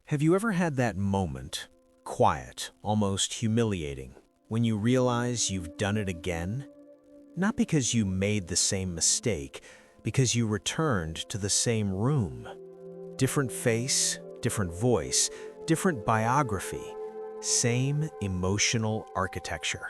Have you ever had that moment, quiet, almost humiliating, when you realize you've done it again? Not because you made the same mistake, because you returned to the same room. Different face, different voice, different biography, same emotional architecture.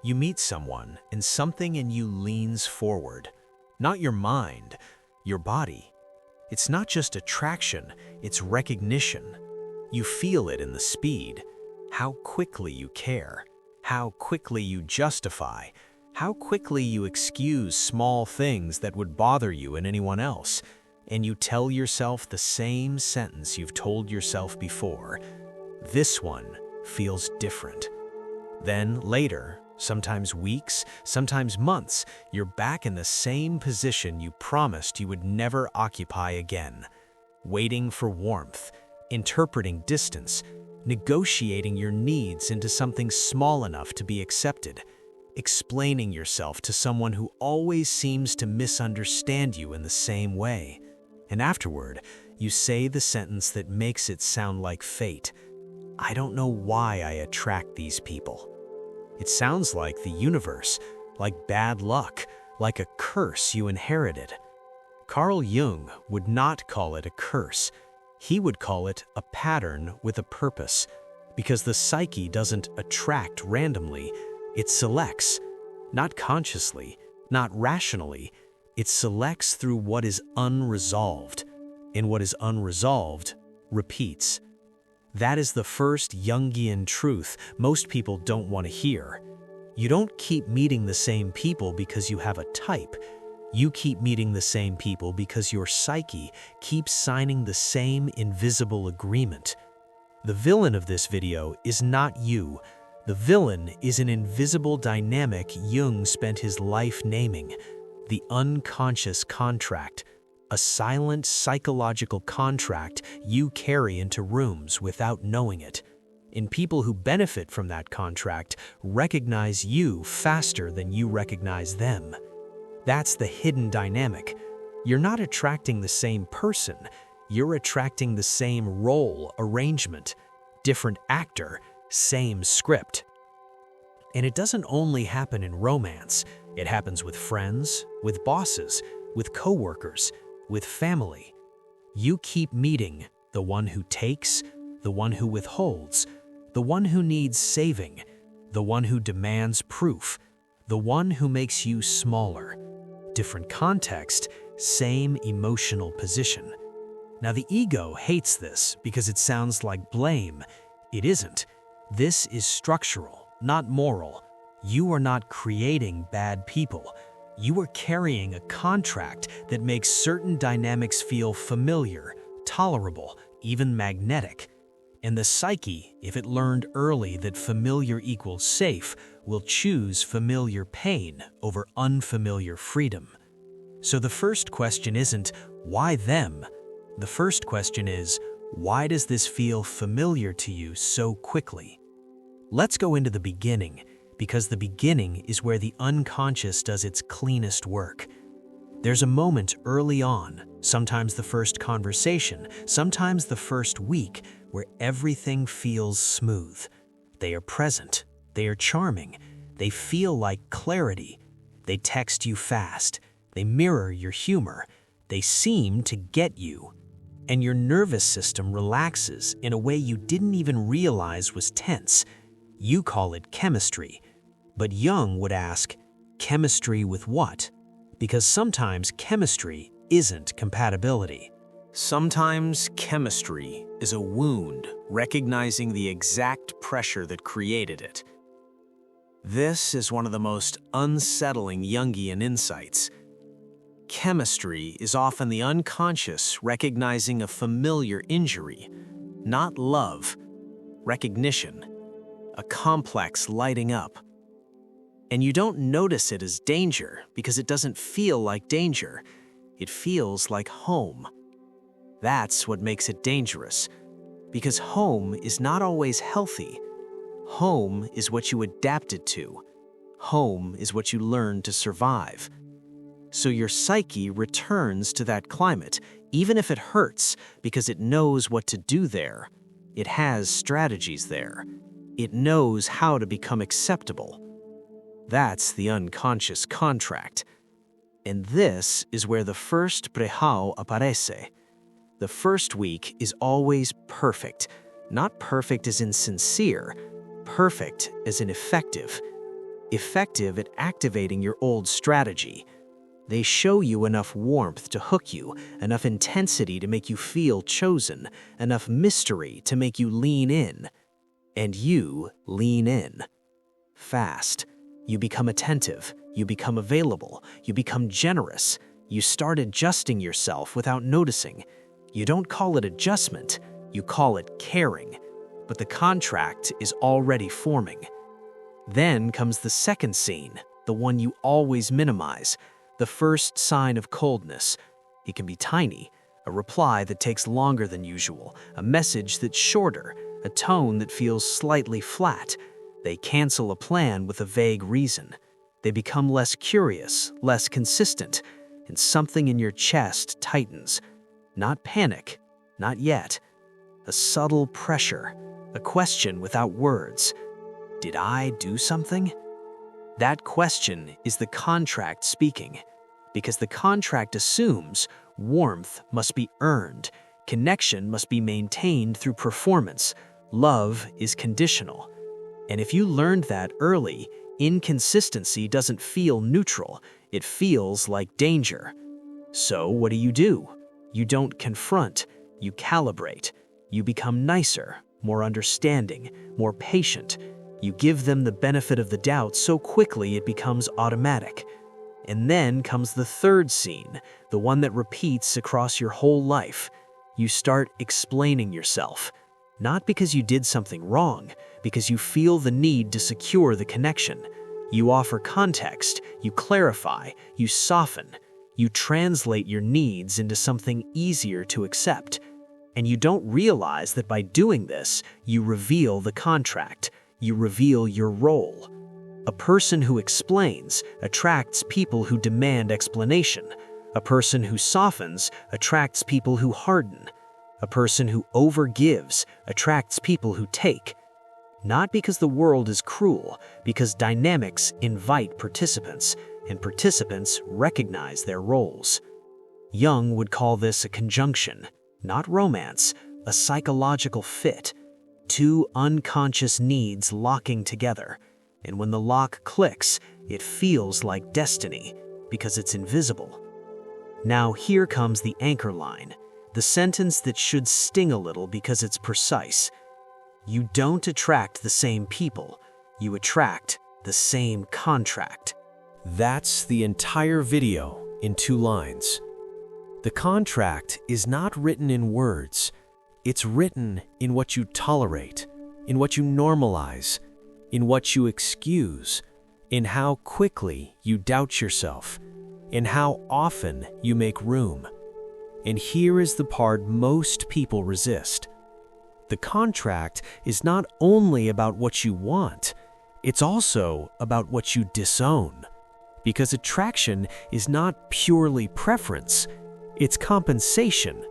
You meet someone and something in you leans forward. Not your mind, your body. It's not just attraction, it's recognition. You feel it in the speed, how quickly you care, how quickly you justify, how quickly you excuse small things that would bother you in anyone else, and you tell yourself the same sentence you've told yourself before. This one feels different. Then later, sometimes weeks, sometimes months, you're back in the same position you promised you would never occupy again. Waiting for warmth, interpreting distance, negotiating your needs into something small enough to be accepted, explaining yourself to someone who always seems to misunderstand you in the same way. And afterward, you say the sentence that makes it sound like fate. I don't know why I attract these people. It sounds like the universe, like bad luck, like a curse you inherited. Carl Jung would not call it a curse. He would call it a pattern with a purpose, because the psyche doesn't attract randomly. It selects, not consciously, not rationally. It selects through what is unresolved, and what is unresolved repeats. That is the first Jungian truth most people don't want to hear. You don't keep meeting the same people because you have a type. You keep meeting the same people because your psyche keeps signing the same invisible agreement. The villain of this video is not you. The villain is an invisible dynamic Jung spent his life naming, the unconscious contract. A silent psychological contract you carry into rooms without knowing it. And people who benefit from that contract recognize you faster than you recognize them. That's the hidden dynamic. You're not attracting the same person, you're attracting the same role arrangement. Different actor, same script. And it doesn't only happen in romance. It happens with friends, with bosses, with coworkers, with family. You keep meeting the one who takes, the one who withholds, the one who needs saving, the one who demands proof, the one who makes you smaller. Different context, same emotional position. Now the ego hates this because it sounds like blame. It isn't. This is structural, not moral. You are not creating bad people. You are carrying a contract that makes certain dynamics feel familiar, tolerable, even magnetic. And the psyche, if it learned early that familiar equals safe, will choose familiar pain over unfamiliar freedom. So the first question isn't, why them? The first question is, why does this feel familiar to you so quickly? Let's go into the beginning, because the beginning is where the unconscious does its cleanest work. There's a moment early on, sometimes the first conversation, sometimes the first week, where everything feels smooth. They are present, they are charming, they feel like clarity. They text you fast, they mirror your humor, they seem to get you. And your nervous system relaxes in a way you didn't even realize was tense. You call it chemistry. But Jung would ask, chemistry with what? Because sometimes chemistry isn't compatibility. Sometimes chemistry is a wound recognizing the exact pressure that created it. This is one of the most unsettling Jungian insights. Chemistry is often the unconscious recognizing a familiar injury, not love, recognition, a complex lighting up. And you don't notice it as danger because it doesn't feel like danger. It feels like home. That's what makes it dangerous, because home is not always healthy. Home is what you adapted to. Home is what you learned to survive. So your psyche returns to that climate, even if it hurts, because it knows what to do there. It has strategies there. It knows how to become acceptable. That's the unconscious contract. And this is where the first prehau aparece. The first week is always perfect. Not perfect as in sincere, perfect as in effective. Effective at activating your old strategy. They show you enough warmth to hook you, enough intensity to make you feel chosen, enough mystery to make you lean in. And you lean in. Fast. You become attentive. You become available. You become generous. You start adjusting yourself without noticing. You don't call it adjustment. You call it caring. But the contract is already forming. Then comes the second scene, the one you always minimize, the first sign of coldness. It can be tiny, a reply that takes longer than usual, a message that's shorter, a tone that feels slightly flat. They cancel a plan with a vague reason. They become less curious, less consistent, and something in your chest tightens. Not panic, not yet. A subtle pressure, a question without words. Did I do something? That question is the contract speaking, because the contract assumes warmth must be earned, connection must be maintained through performance, love is conditional. And if you learned that early, inconsistency doesn't feel neutral, it feels like danger. So what do? You don't confront, you calibrate. You become nicer, more understanding, more patient. You give them the benefit of the doubt so quickly it becomes automatic. And then comes the third scene, the one that repeats across your whole life. You start explaining yourself. Not because you did something wrong, because you feel the need to secure the connection. You offer context, you clarify, you soften. You translate your needs into something easier to accept. And you don't realize that by doing this, you reveal the contract. You reveal your role. A person who explains attracts people who demand explanation. A person who softens attracts people who harden. A person who overgives attracts people who take. Not because the world is cruel, because dynamics invite participants, and participants recognize their roles. Jung would call this a conjunction, not romance, a psychological fit. Two unconscious needs locking together, and when the lock clicks, it feels like destiny, because it's invisible. Now here comes the anchor line, the sentence that should sting a little because it's precise. You don't attract the same people, you attract the same contract. That's the entire video in 2 lines. The contract is not written in words. It's written in what you tolerate, in what you normalize, in what you excuse, in how quickly you doubt yourself, in how often you make room. And here is the part most people resist. The contract is not only about what you want, it's also about what you disown. Because attraction is not purely preference, it's compensation.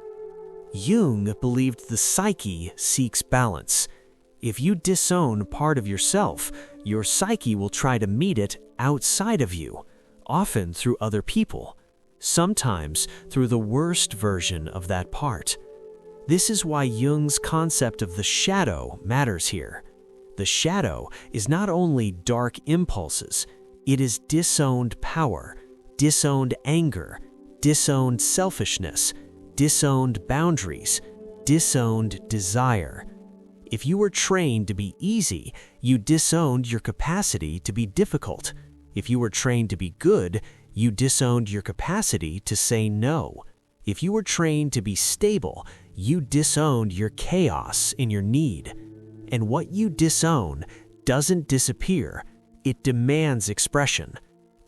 Jung believed the psyche seeks balance. If you disown part of yourself, your psyche will try to meet it outside of you, often through other people, sometimes through the worst version of that part. This is why Jung's concept of the shadow matters here. The shadow is not only dark impulses, it is disowned power, disowned anger, disowned selfishness, disowned boundaries, disowned desire. If you were trained to be easy, you disowned your capacity to be difficult. If you were trained to be good, you disowned your capacity to say no. If you were trained to be stable, you disowned your chaos in your need. And what you disown doesn't disappear, it demands expression.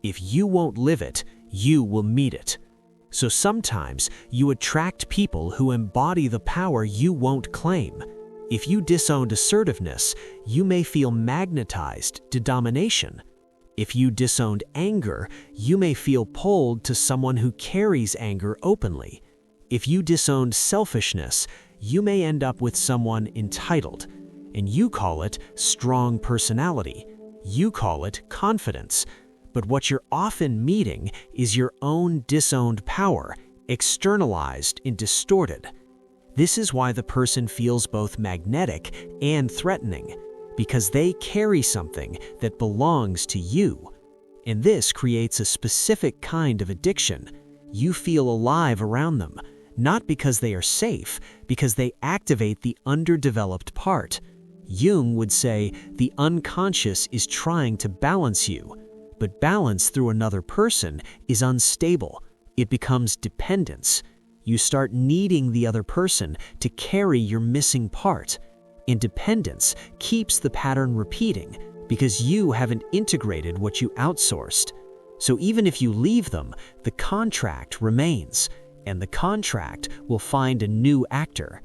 If you won't live it, you will meet it. So sometimes you attract people who embody the power you won't claim. If you disowned assertiveness, you may feel magnetized to domination. If you disowned anger, you may feel pulled to someone who carries anger openly. If you disowned selfishness, you may end up with someone entitled, and you call it strong personality. You call it confidence. But what you're often meeting is your own disowned power, externalized and distorted. This is why the person feels both magnetic and threatening, because they carry something that belongs to you. And this creates a specific kind of addiction. You feel alive around them, not because they are safe, because they activate the underdeveloped part. Jung would say the unconscious is trying to balance you, but balance through another person is unstable. It becomes dependence. You start needing the other person to carry your missing part. Independence keeps the pattern repeating because you haven't integrated what you outsourced. So even if you leave them, the contract remains, and the contract will find a new actor.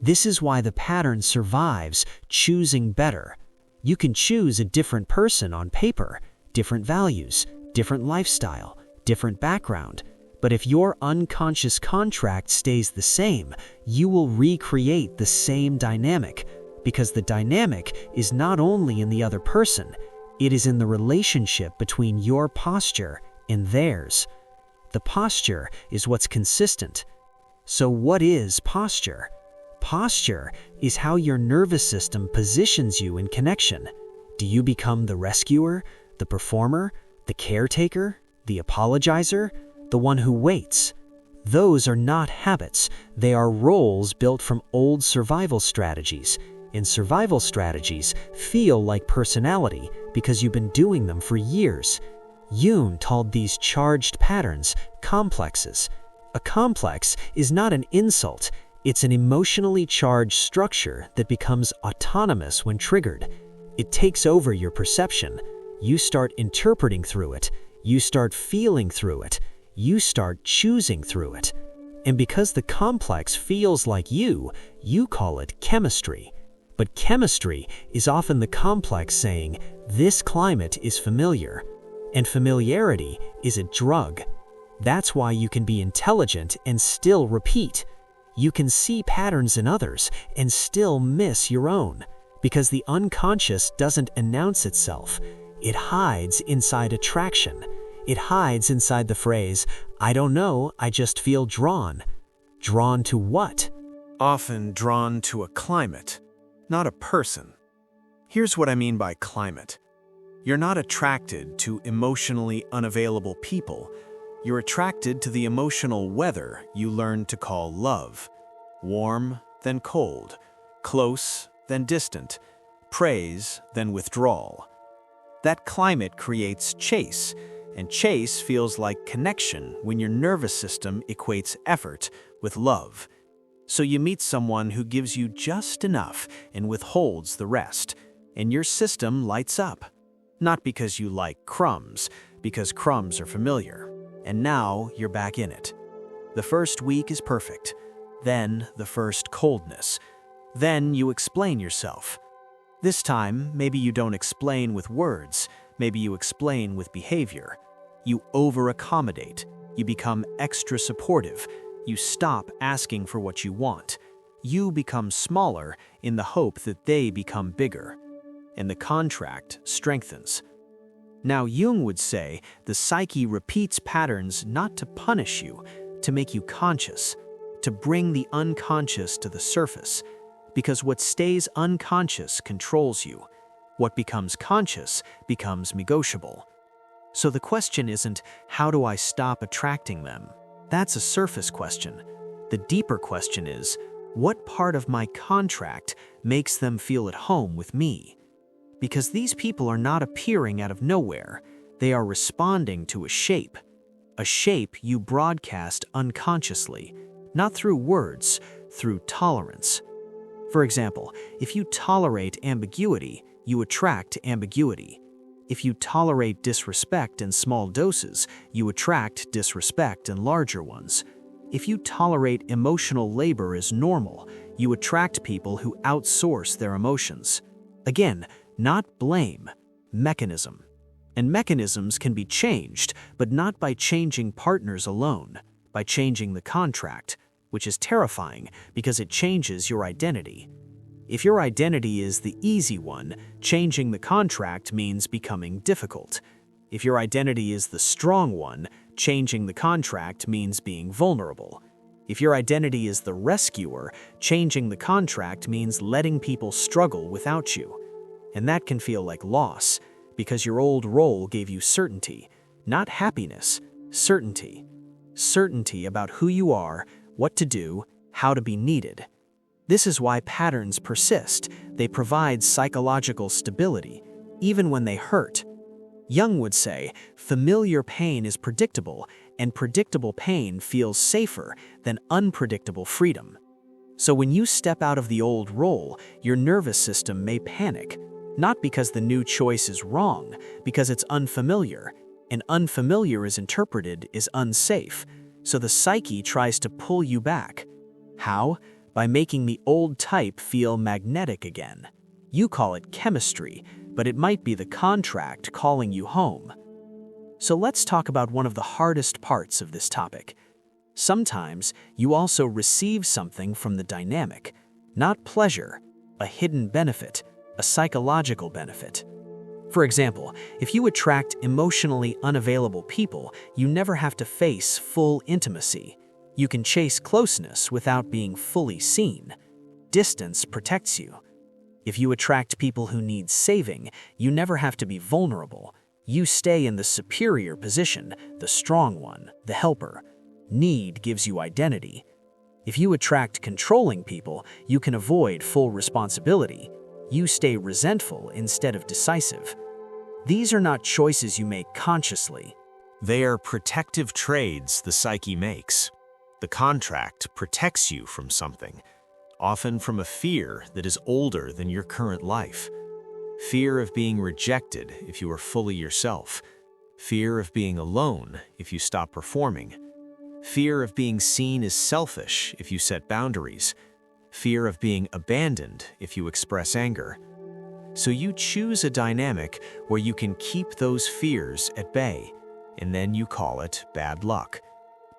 This is why the pattern survives choosing better. You can choose a different person on paper, different values, different lifestyle, different background. But if your unconscious contract stays the same, you will recreate the same dynamic, because the dynamic is not only in the other person, it is in the relationship between your posture and theirs. The posture is what's consistent. So what is posture? Posture is how your nervous system positions you in connection. Do you become the rescuer, the performer, the caretaker, the apologizer, the one who waits? Those are not habits. They are roles built from old survival strategies. And survival strategies feel like personality because you've been doing them for years. Jung called these charged patterns complexes. A complex is not an insult. It's an emotionally charged structure that becomes autonomous when triggered. It takes over your perception. You start interpreting through it. You start feeling through it. You start choosing through it. And because the complex feels like you call it chemistry. But chemistry is often the complex saying, this climate is familiar. And familiarity is a drug. That's why you can be intelligent and still repeat. You can see patterns in others and still miss your own, because the unconscious doesn't announce itself. It hides inside attraction. It hides inside the phrase, I don't know, I just feel drawn. Drawn to what? Often drawn to a climate, not a person. Here's what I mean by climate. You're not attracted to emotionally unavailable people. You're attracted to the emotional weather you learn to call love. Warm, then cold. Close, then distant. Praise, then withdrawal. That climate creates chase, and chase feels like connection when your nervous system equates effort with love. So you meet someone who gives you just enough and withholds the rest, and your system lights up. Not because you like crumbs, because crumbs are familiar. And now you're back in it. The first week is perfect. Then the first coldness. Then you explain yourself. This time, maybe you don't explain with words. Maybe you explain with behavior. You over-accommodate. You become extra supportive. You stop asking for what you want. You become smaller in the hope that they become bigger. And the contract strengthens. Now, Jung would say the psyche repeats patterns not to punish you, to make you conscious, to bring the unconscious to the surface, because what stays unconscious controls you. What becomes conscious becomes negotiable. So the question isn't, how do I stop attracting them? That's a surface question. The deeper question is, what part of my contract makes them feel at home with me? Because these people are not appearing out of nowhere. They are responding to a shape you broadcast unconsciously, not through words, through tolerance. For example, if you tolerate ambiguity, you attract ambiguity. If you tolerate disrespect in small doses, you attract disrespect in larger ones. If you tolerate emotional labor as normal, you attract people who outsource their emotions. Again, not blame, mechanism. And mechanisms can be changed, but not by changing partners alone, by changing the contract, which is terrifying because it changes your identity. If your identity is the easy one, changing the contract means becoming difficult. If your identity is the strong one, changing the contract means being vulnerable. If your identity is the rescuer, changing the contract means letting people struggle without you. And that can feel like loss, because your old role gave you certainty, not happiness, certainty. Certainty about who you are, what to do, how to be needed. This is why patterns persist. They provide psychological stability, even when they hurt. Jung would say, familiar pain is predictable, and predictable pain feels safer than unpredictable freedom. So when you step out of the old role, your nervous system may panic, not because the new choice is wrong, because it's unfamiliar, and unfamiliar is interpreted as unsafe, so the psyche tries to pull you back. How? By making the old type feel magnetic again. You call it chemistry, but it might be the contract calling you home. So let's talk about one of the hardest parts of this topic. Sometimes you also receive something from the dynamic, not pleasure, a hidden benefit, a psychological benefit. For example, if you attract emotionally unavailable people, you never have to face full intimacy. You can chase closeness without being fully seen. Distance protects you. If you attract people who need saving, you never have to be vulnerable. You stay in the superior position, the strong one, the helper. Need gives you identity. If you attract controlling people, you can avoid full responsibility. You stay resentful instead of decisive. These are not choices you make consciously. They are protective trades the psyche makes. The contract protects you from something, often from a fear that is older than your current life. Fear of being rejected if you are fully yourself. Fear of being alone if you stop performing. Fear of being seen as selfish if you set boundaries. Fear of being abandoned if you express anger. So you choose a dynamic where you can keep those fears at bay, and then you call it bad luck.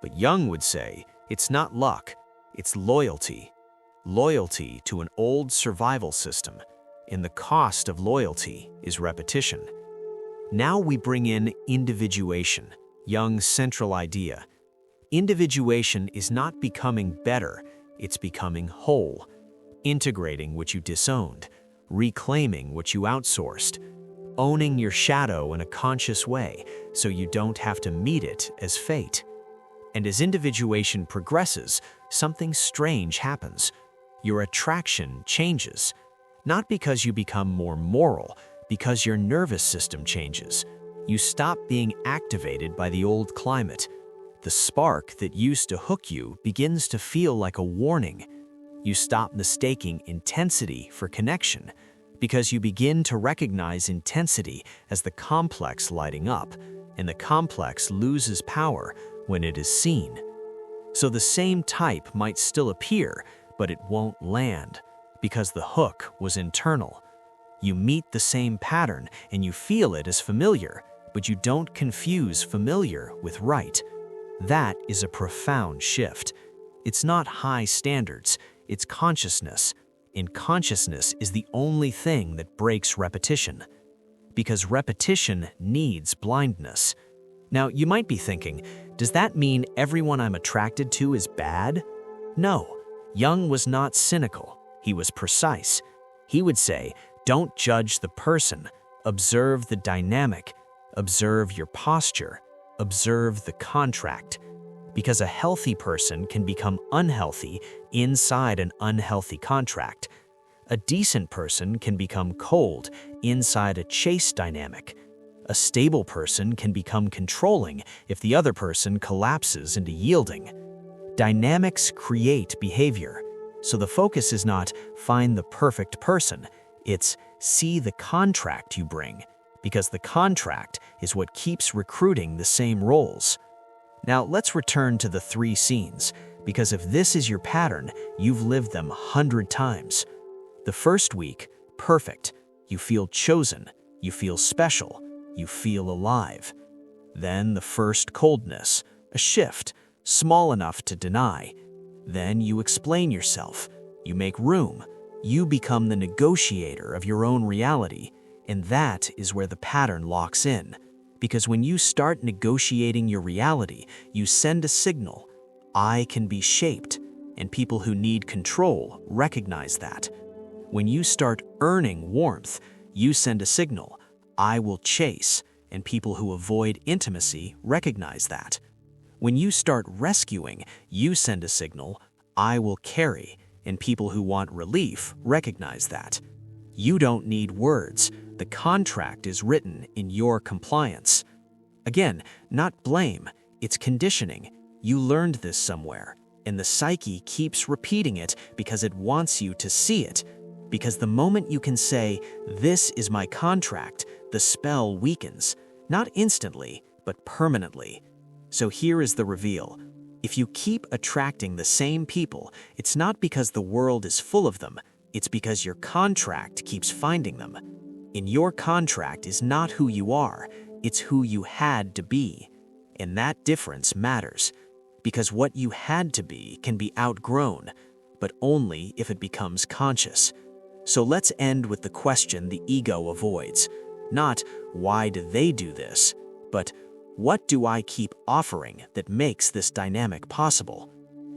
But Jung would say, it's not luck, it's loyalty. Loyalty to an old survival system, and the cost of loyalty is repetition. Now we bring in individuation, Jung's central idea. Individuation is not becoming better, it's becoming whole, integrating what you disowned, reclaiming what you outsourced, owning your shadow in a conscious way so you don't have to meet it as fate. And as individuation progresses, something strange happens. Your attraction changes, not because you become more moral, because your nervous system changes. You stop being activated by the old climate. The spark that used to hook you begins to feel like a warning. You stop mistaking intensity for connection, because you begin to recognize intensity as the complex lighting up, and the complex loses power when it is seen. So the same type might still appear, but it won't land, because the hook was internal. You meet the same pattern and you feel it as familiar, but you don't confuse familiar with right. That is a profound shift. It's not high standards, it's consciousness. And consciousness is the only thing that breaks repetition. Because repetition needs blindness. Now, you might be thinking, does that mean everyone I'm attracted to is bad? No, Jung was not cynical. He was precise. He would say, don't judge the person, observe the dynamic, observe your posture, observe the contract. Because a healthy person can become unhealthy inside an unhealthy contract. A decent person can become cold inside a chase dynamic. A stable person can become controlling if the other person collapses into yielding. Dynamics create behavior, so the focus is not find the perfect person, it's see the contract you bring, because the contract is what keeps recruiting the same roles. Now let's return to the 3 scenes, because if this is your pattern, you've lived them 100 times. The first week, perfect. You feel chosen, you feel special, You feel alive. Then the first coldness, a shift, small enough to deny. Then you explain yourself. You make room. You become the negotiator of your own reality, and that is where the pattern locks in. Because when you start negotiating your reality, you send a signal. I can be shaped, and people who need control recognize that. When you start earning warmth, you send a signal. I will chase, and people who avoid intimacy recognize that. When you start rescuing, you send a signal. I will carry, and people who want relief recognize that. You don't need words. The contract is written in your compliance. Again, not blame, it's conditioning. You learned this somewhere, and the psyche keeps repeating it because it wants you to see it. Because the moment you can say, this is my contract, the spell weakens, not instantly, but permanently. So here is the reveal. If you keep attracting the same people, it's not because the world is full of them, it's because your contract keeps finding them. In your contract is not who you are, it's who you had to be. And that difference matters, because what you had to be can be outgrown, but only if it becomes conscious. So let's end with the question the ego avoids. Not, why do they do this? But, what do I keep offering that makes this dynamic possible?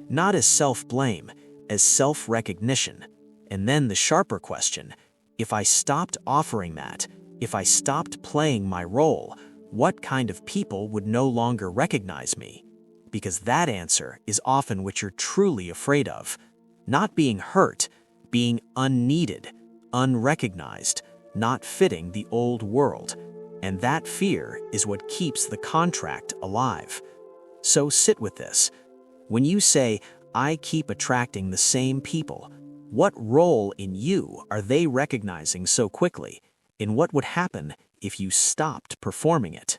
Not as self-blame, as self-recognition. And then the sharper question, if I stopped offering that, if I stopped playing my role, what kind of people would no longer recognize me? Because that answer is often what you're truly afraid of. Not being hurt, being unneeded, unrecognized, not fitting the old world. And that fear is what keeps the contract alive. So sit with this. When you say, I keep attracting the same people, what role in you are they recognizing so quickly? And what would happen if you stopped performing it?